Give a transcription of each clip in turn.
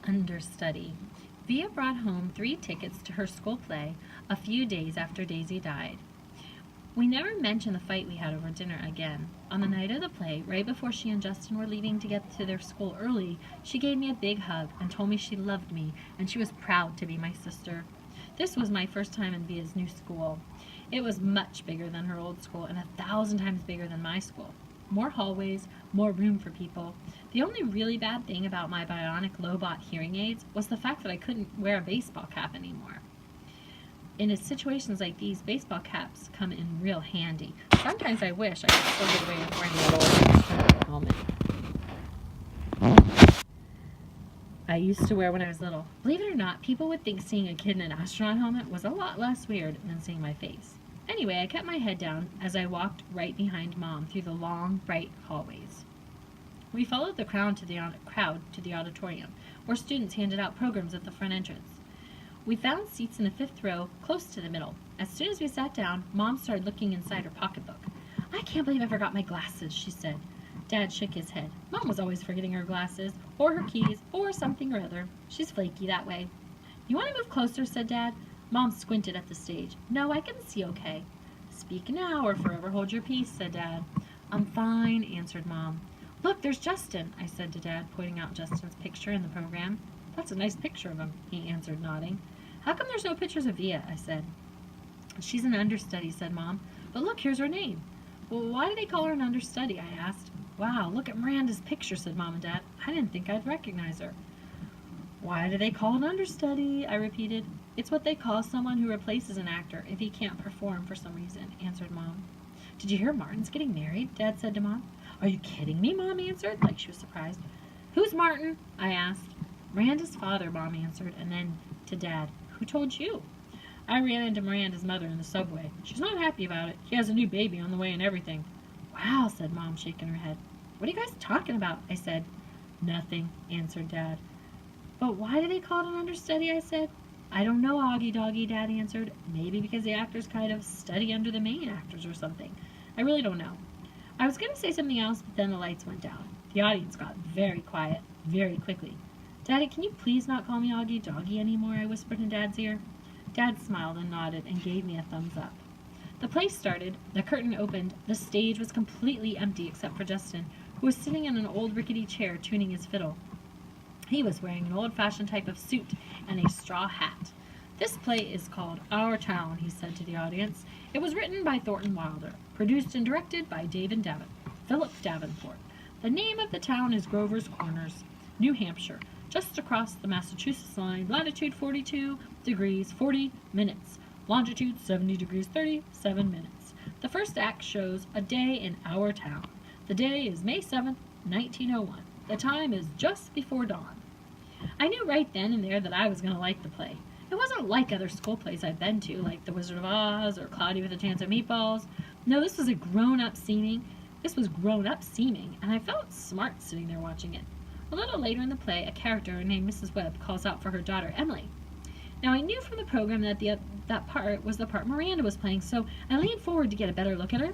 Understudy. Via brought home 3 tickets to her school play a few days after Daisy died. We never mentioned the fight we had over dinner again. On the night of the play, right before she and Justin were leaving to get to their school early, she gave me a big hug and told me she loved me and she was proud to be my sister. This was my first time in Via's new school. It was much bigger than her old school and 1,000 times bigger than my school. More hallways, more room for people. The only really bad thing about my bionic Lobot hearing aids was the fact that I couldn't wear a baseball cap anymore. In situations like these, baseball caps come in real handy. Sometimes I wish I could still get away with wearing a little helmet I used to wear when I was little. Believe it or not, people would think seeing a kid in an astronaut helmet was a lot less weird than seeing my face. Anyway, I kept my head down as I walked right behind Mom through the long, bright hallways. We followed the crowd to the auditorium, where students handed out programs at the front entrance. We found seats in the 5th row, close to the middle. As soon as we sat down, Mom started looking inside her pocketbook. "I can't believe I forgot my glasses," she said. Dad shook his head. Mom was always forgetting her glasses, or her keys, or something or other. She's flaky that way. "You want to move closer?" said Dad. Mom squinted at the stage. "No, I can see okay." "Speak now or forever hold your peace," said Dad. "I'm fine," answered Mom. "Look, there's Justin," I said to Dad, pointing out Justin's picture in the program. "That's a nice picture of him," he answered, nodding. "How come there's no pictures of Via?" I said. "She's an understudy," said Mom. "But look, here's her name." "Well, why do they call her an understudy?" I asked. "Wow, look at Miranda's picture," said Mom and Dad. "I didn't think I'd recognize her." "Why do they call it understudy?" I repeated. "It's what they call someone who replaces an actor if he can't perform for some reason," answered Mom. "Did you hear Martin's getting married?" Dad said to Mom. "Are you kidding me?" Mom answered, like she was surprised. "Who's Martin?" I asked. "Miranda's father," Mom answered, and then to Dad, "Who told you?" "I ran into Miranda's mother in the subway. She's not happy about it. He has a new baby on the way and everything." "Wow," said Mom, shaking her head. "What are you guys talking about?" I said. "Nothing," answered Dad. "But why do they call it an understudy?" I said. "I don't know, Augie Doggy," Dad answered. "Maybe because the actors kind of study under the main actors or something. I really don't know." I was going to say something else, but then the lights went down. The audience got very quiet, very quickly. "Daddy, can you please not call me Augie Doggy anymore?" I whispered in Dad's ear. Dad smiled and nodded and gave me a thumbs up. The play started, the curtain opened, the stage was completely empty except for Justin, who was sitting in an old rickety chair tuning his fiddle. He was wearing an old-fashioned type of suit and a straw hat. "This play is called Our Town," he said to the audience. "It was written by Thornton Wilder, produced and directed by Philip Davenport. The name of the town is Grover's Corners, New Hampshire, just across the Massachusetts line, latitude 42 degrees 40 minutes, longitude 70 degrees 37 minutes. The first act shows a day in our town. The day is May 7th, 1901. The time is just before dawn." I knew right then and there that I was going to like the play. It wasn't like other school plays I've been to, like The Wizard of Oz or Cloudy with a Chance of Meatballs. No, this was grown-up seeming, and I felt smart sitting there watching it. A little later in the play, a character named Mrs. Webb calls out for her daughter, Emily. Now, I knew from the program that that part was the part Miranda was playing, so I leaned forward to get a better look at her.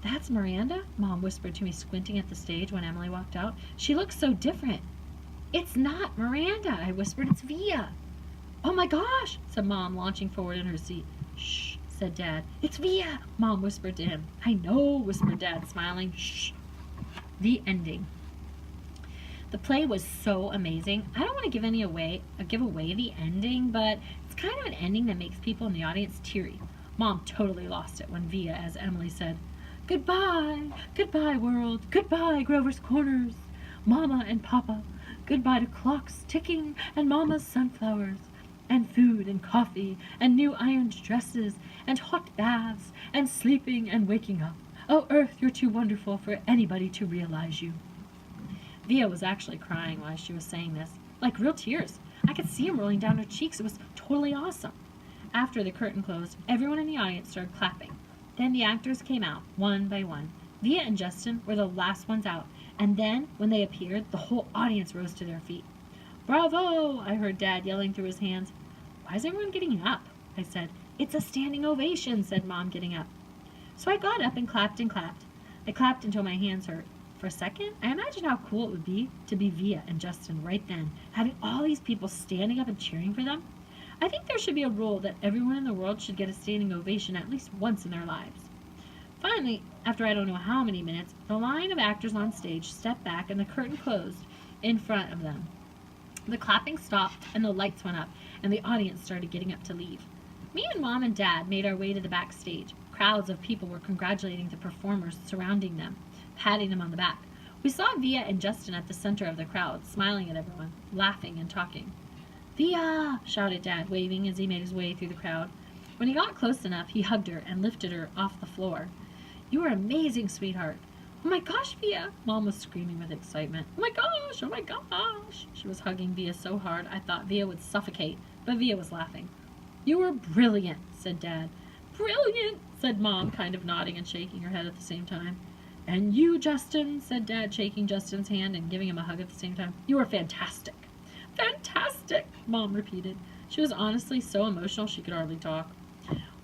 "That's Miranda?" Mom whispered to me, squinting at the stage when Emily walked out. "She looks so different." "It's not Miranda," I whispered. "It's Via." "Oh my gosh," said Mom, launching forward in her seat. "Shh," said Dad. "It's Via," Mom whispered to him. "I know," whispered Dad, smiling. "Shh." The ending. The play was so amazing. I don't want to give away the ending, but it's kind of an ending that makes people in the audience teary. Mom totally lost it when Via, as Emily said, "Goodbye, goodbye world, goodbye Grover's Corners, Mama and Papa, goodbye to clocks ticking and Mama's sunflowers, and food and coffee and new ironed dresses and hot baths and sleeping and waking up. Oh, Earth, you're too wonderful for anybody to realize you." Via was actually crying while she was saying this, like real tears. I could see them rolling down her cheeks. It was totally awesome. After the curtain closed, everyone in the audience started clapping. Then the actors came out, one by one. Via and Justin were the last ones out, and then, when they appeared, the whole audience rose to their feet. "Bravo!" I heard Dad yelling through his hands. "Why is everyone getting up?" I said. "It's a standing ovation," said Mom, getting up. So I got up and clapped and clapped. I clapped until my hands hurt. For a second, I imagined how cool it would be to be Via and Justin right then, having all these people standing up and cheering for them. I think there should be a rule that everyone in the world should get a standing ovation at least once in their lives. Finally, after I don't know how many minutes, the line of actors on stage stepped back and the curtain closed in front of them. The clapping stopped and the lights went up, and the audience started getting up to leave. Me and Mom and Dad made our way to the backstage. Crowds of people were congratulating the performers surrounding them, patting them on the back. We saw Via and Justin at the center of the crowd, smiling at everyone, laughing and talking. "Via!" shouted Dad, waving as he made his way through the crowd. When he got close enough, he hugged her and lifted her off the floor. "You are amazing, sweetheart." "Oh my gosh, Via!" Mom was screaming with excitement. "Oh my gosh! Oh my gosh!" She was hugging Via so hard I thought Via would suffocate, but Via was laughing. "You were brilliant," said Dad. "Brilliant," said Mom, kind of nodding and shaking her head at the same time. "And you, Justin," said Dad, shaking Justin's hand and giving him a hug at the same time. "You were fantastic." "Fantastic," Mom repeated. She was honestly so emotional she could hardly talk.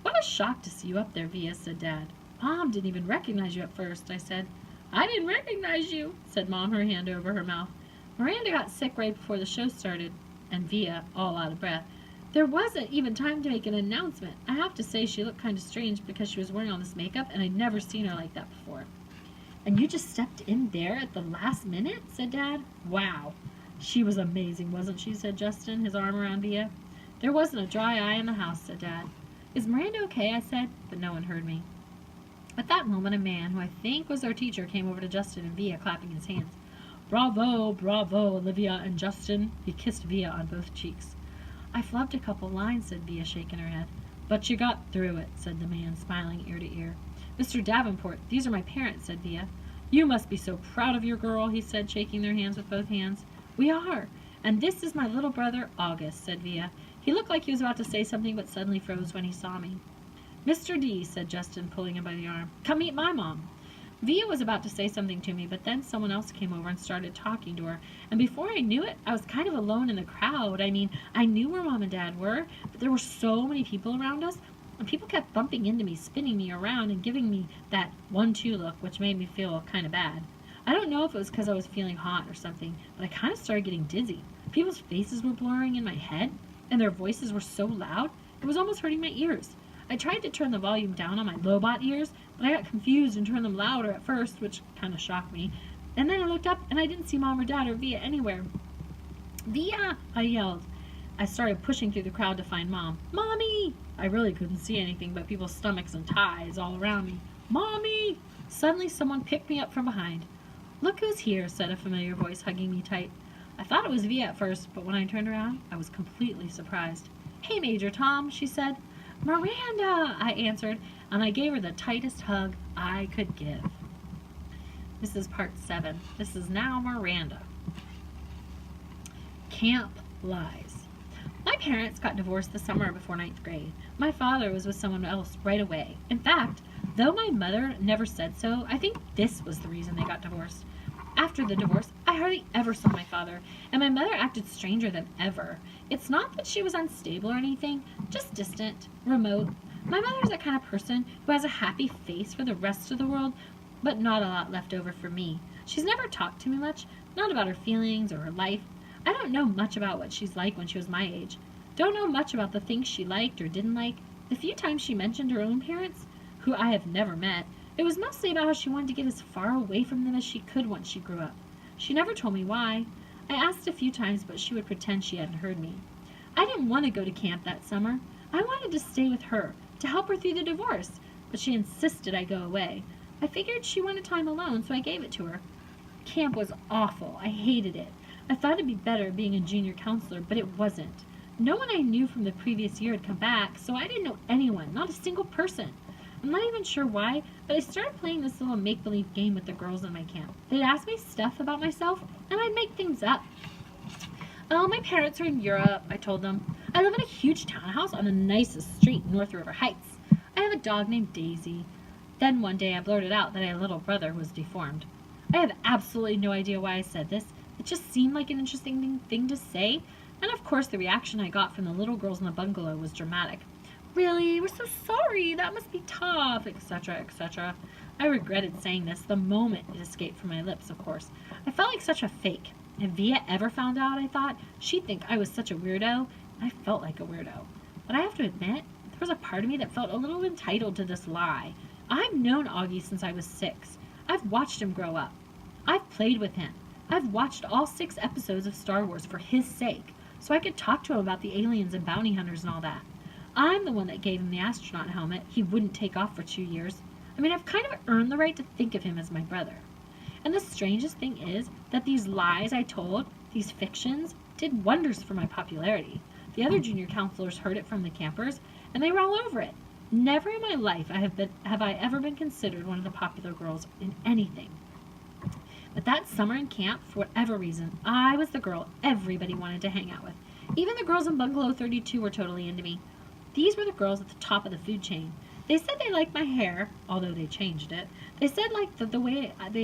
"What a shock to see you up there, Via," said Dad. "Mom didn't even recognize you at first," I said. "I didn't recognize you," said Mom, her hand over her mouth. "Miranda got sick right before the show started," and Via, all out of breath. "There wasn't even time to make an announcement. I have to say she looked kind of strange because she was wearing all this makeup, and I'd never seen her like that before." "And you just stepped in there at the last minute?" said Dad. "Wow. She was amazing, wasn't she?" said Justin, his arm around Via. "There wasn't a dry eye in the house," said Dad. "Is Miranda okay?" I said, but no one heard me. At that moment, a man, who I think was our teacher, came over to Justin and Via, clapping his hands. "Bravo, bravo, Olivia and Justin." He kissed Via on both cheeks. "I flubbed a couple lines," said Via, shaking her head. "But you got through it," said the man, smiling ear to ear. "Mr. Davenport, these are my parents," said Via. "You must be so proud of your girl," he said, shaking their hands with both hands. "We are. And this is my little brother, August," said Via. He looked like he was about to say something but suddenly froze when he saw me. "Mr. D," said Justin, pulling him by the arm. "Come meet my mom." Via was about to say something to me, but then someone else came over and started talking to her, and before I knew it, I was kind of alone in the crowd. I mean, I knew where Mom and Dad were, but there were so many people around us, and people kept bumping into me, spinning me around, and giving me that 1-2 look, which made me feel kind of bad. I don't know if it was because I was feeling hot or something, but I kind of started getting dizzy. People's faces were blurring in my head, and their voices were so loud, it was almost hurting my ears. I tried to turn the volume down on my Lobot ears, but I got confused and turned them louder at first, which kind of shocked me. And then I looked up, and I didn't see Mom or Dad or Via anywhere. "Via!" I yelled. I started pushing through the crowd to find Mom. "Mommy!" I really couldn't see anything but people's stomachs and thighs all around me. "Mommy!" Suddenly someone picked me up from behind. "Look who's here," said a familiar voice, hugging me tight. I thought it was Via at first, but when I turned around, I was completely surprised. "Hey, Major Tom," she said. "Miranda," I answered, and I gave her the tightest hug I could give. This is part 7. This is now Miranda. Camp Lies. My parents got divorced the summer before 9th grade. My father was with someone else right away. In fact, though my mother never said so, I think this was the reason they got divorced. After the divorce, I hardly ever saw my father, and my mother acted stranger than ever. It's not that she was unstable or anything, just distant, remote. My mother's that kind of person who has a happy face for the rest of the world, but not a lot left over for me. She's never talked to me much, not about her feelings or her life. I don't know much about what she's like when she was my age. Don't know much about the things she liked or didn't like. The few times she mentioned her own parents, who I have never met, it was mostly about how she wanted to get as far away from them as she could once she grew up. She never told me why. I asked a few times, but she would pretend she hadn't heard me. I didn't want to go to camp that summer. I wanted to stay with her, to help her through the divorce, but she insisted I go away. I figured she wanted time alone, so I gave it to her. Camp was awful. I hated it. I thought it'd be better being a junior counselor, but it wasn't. No one I knew from the previous year had come back, so I didn't know anyone, not a single person. I'm not even sure why, but I started playing this little make-believe game with the girls in my camp. They'd ask me stuff about myself, and I'd make things up. "Oh, my parents are in Europe," I told them. "I live in a huge townhouse on the nicest street in North River Heights. I have a dog named Daisy." Then one day I blurted out that I had a little brother who was deformed. I have absolutely no idea why I said this. It just seemed like an interesting thing to say, and of course the reaction I got from the little girls in the bungalow was dramatic. "Really? We're so sorry. That must be tough," etc., etc. I regretted saying this the moment it escaped from my lips, of course. I felt like such a fake. If Via ever found out, I thought, she'd think I was such a weirdo. I felt like a weirdo. But I have to admit, there was a part of me that felt a little entitled to this lie. I've known Augie since I was 6. I've watched him grow up. I've played with him. I've watched all 6 episodes of Star Wars for his sake, so I could talk to him about the aliens and bounty hunters and all that. I'm the one that gave him the astronaut helmet he wouldn't take off for 2 years. I mean, I've kind of earned the right to think of him as my brother. And the strangest thing is that these lies I told, these fictions, did wonders for my popularity. The other junior counselors heard it from the campers, and they were all over it. Never in my life have I ever been considered one of the popular girls in anything. But that summer in camp, for whatever reason, I was the girl everybody wanted to hang out with. Even the girls in Bungalow 32 were totally into me. These were the girls at the top of the food chain. They said they liked my hair, although they changed it. They said they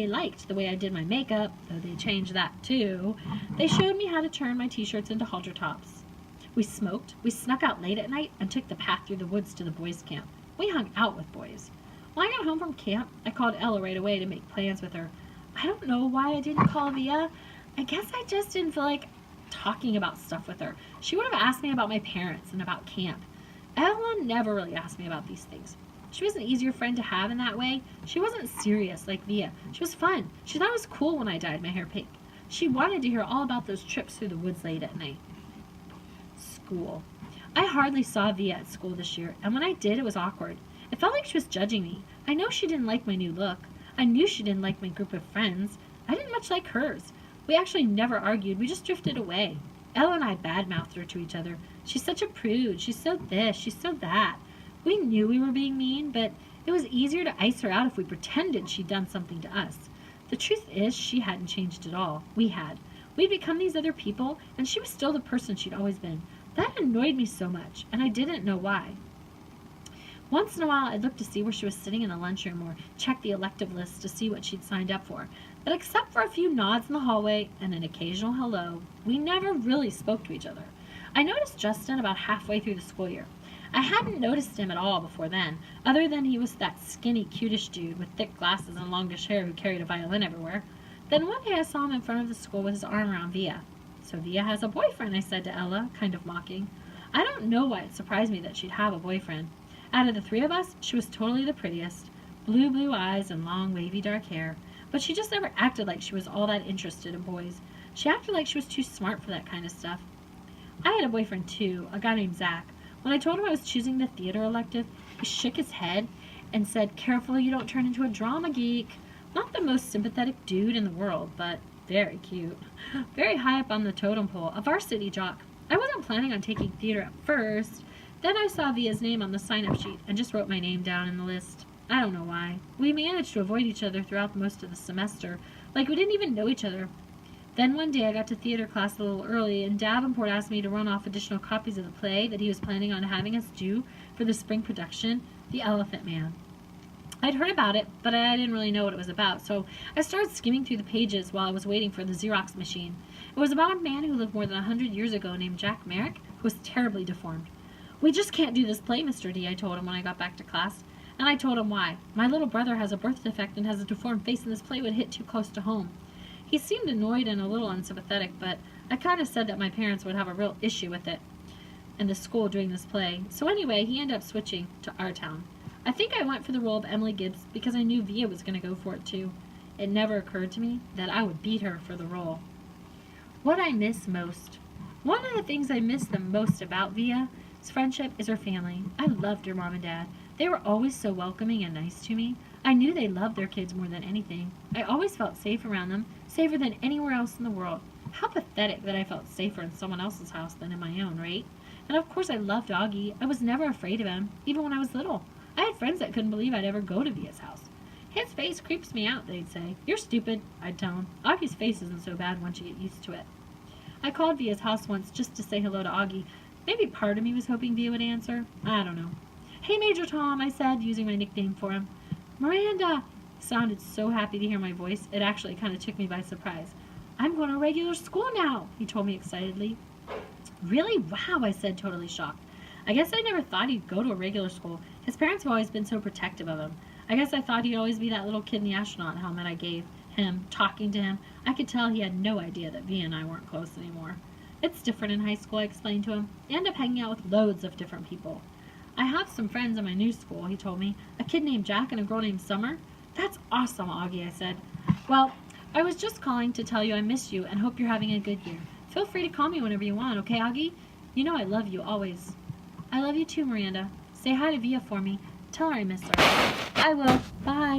liked the way I did my makeup, though they changed that too. They showed me how to turn my t-shirts into halter tops. We smoked, we snuck out late at night, and took the path through the woods to the boys' camp. We hung out with boys. When I got home from camp, I called Ella right away to make plans with her. I don't know why I didn't call Via. I guess I just didn't feel like talking about stuff with her. She would have asked me about my parents and about camp. Ella never really asked me about these things. She was an easier friend to have in that way. She wasn't serious like Via. She was fun. She thought it was cool when I dyed my hair pink. She wanted to hear all about those trips through the woods late at night. School. I hardly saw Via at school this year, and when I did, it was awkward. It felt like she was judging me. I know she didn't like my new look. I knew she didn't like my group of friends. I didn't much like hers. We actually never argued. We just drifted away. Ella and I badmouthed her to each other. She's such a prude. She's so this. She's so that. We knew we were being mean, but it was easier to ice her out if we pretended she'd done something to us. The truth is, she hadn't changed at all. We had. We'd become these other people, and she was still the person she'd always been. That annoyed me so much, and I didn't know why. Once in a while, I'd look to see where she was sitting in the lunchroom or check the elective list to see what she'd signed up for. But except for a few nods in the hallway and an occasional hello, we never really spoke to each other. I noticed Justin about halfway through the school year. I hadn't noticed him at all before then, other than he was that skinny, cutish dude with thick glasses and longish hair who carried a violin everywhere. Then one day I saw him in front of the school with his arm around Via. "So Via has a boyfriend," I said to Ella, kind of mocking. I don't know why it surprised me that she'd have a boyfriend. Out of the 3 of us, she was totally the prettiest. Blue eyes and long, wavy dark hair. But she just never acted like she was all that interested in boys. She acted like she was too smart for that kind of stuff. I had a boyfriend too, a guy named Zach. When I told him I was choosing the theater elective, he shook his head and said, "Careful you don't turn into a drama geek." Not the most sympathetic dude in the world, but very cute. Very high up on the totem pole, a varsity jock. I wasn't planning on taking theater at first. Then I saw Via's name on the sign-up sheet and just wrote my name down in the list. I don't know why. We managed to avoid each other throughout most of the semester, like we didn't even know each other. Then one day I got to theater class a little early, and Davenport asked me to run off additional copies of the play that he was planning on having us do for the spring production, The Elephant Man. I'd heard about it, but I didn't really know what it was about, so I started skimming through the pages while I was waiting for the Xerox machine. It was about a man who lived more than 100 years ago named Jack Merrick, who was terribly deformed. "We just can't do this play, Mr. D," I told him when I got back to class. And I told him why. My little brother has a birth defect and has a deformed face, and this play would hit too close to home. He seemed annoyed and a little unsympathetic, but I kind of said that my parents would have a real issue with it and the school doing this play. So anyway, he ended up switching to our town. I think I went for the role of Emily Gibbs because I knew Via was going to go for it too. It never occurred to me that I would beat her for the role. What I miss most. One of the things I miss the most about Via's friendship is her family. I loved her mom and dad. They were always so welcoming and nice to me. I knew they loved their kids more than anything. I always felt safe around them, safer than anywhere else in the world. How pathetic that I felt safer in someone else's house than in my own, right? And of course I loved Augie. I was never afraid of him, even when I was little. I had friends that couldn't believe I'd ever go to Via's house. "His face creeps me out," they'd say. "You're stupid," I'd tell them. "Augie's face isn't so bad once you get used to it." I called Via's house once just to say hello to Augie. Maybe part of me was hoping Via would answer. I don't know. "Hey, Major Tom," I said, using my nickname for him. "Miranda!" He sounded so happy to hear my voice, it actually kind of took me by surprise. "I'm going to regular school now," he told me excitedly. "Really? Wow," I said, totally shocked. I guess I never thought he'd go to a regular school. His parents have always been so protective of him. I guess I thought he'd always be that little kid in the astronaut helmet I gave him, talking to him. I could tell he had no idea that Vi and I weren't close anymore. It's different in high school, I explained to him. I end up hanging out with loads of different people. I have some friends in my new school, he told me. A kid named Jack and a girl named Summer. That's awesome, Augie, I said. Well, I was just calling to tell you I miss you and hope you're having a good year. Feel free to call me whenever you want, okay, Augie? You know I love you always. I love you too, Miranda. Say hi to Via for me. Tell her I miss her. I will. Bye.